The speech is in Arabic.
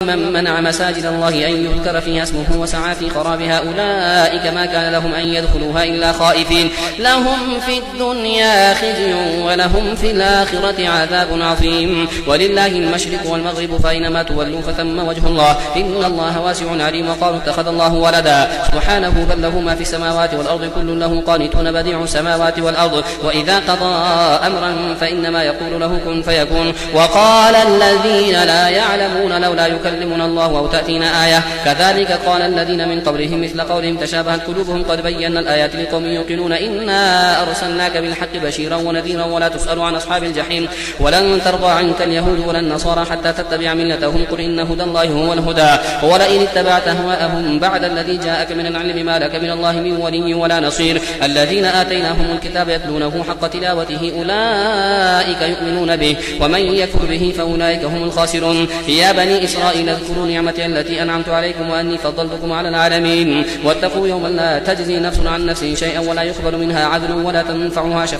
من منع مساجد الله أن يذكر فيها اسمه وسعى في خرابها أولئك ما كان لهم أن يدخلوها إلا خائفين لهم في الدنيا خزي ولهم في الآخرة عذاب عظيم ولله المشرق والمغرب فأينما تولوا فثم وجه الله إن الله واسع عليم. وقالوا اتخذ الله ولدا سبحانه بل له ما في السماوات والأرض كل له قانتون بديع السماوات والأرض وإذا قضى أمرا فإنما يقول له كن فيكون. وقال الذين لا يعلمون لولا يكلمنا الله أو تأتينا آية كذلك قال الذين من قبلهم مثل قولهم تشابهت قلوبهم قد بينا الآيات لقوم يوقنون إنا أرسلناك بالحق بشيرا ونذيرا ولا تسأل عن أصحاب الجحيم ولن ترضى عنك اليهود ولا النصارى حتى تتبع ملتهم قل إن هدى الله هو الهدى ولئن اتبعت أهواءهم بعد الذي جاءك من العلم ما لك من الله من ولي ولا نصير. الذين آتيناهم الكتاب يتلونه حق تلاوته أولئك يؤمنون به ومن يكفر به فأولئك هم الخاسرون. يا بني إسرائيل اذكروا نعمتي التي أنعمت عليكم وأني فضلتكم على العالمين واتقوا يوما لا تجزي نفس عن نفس شيئا ولا يقبل منها عدل ولا تنفعها شفاعة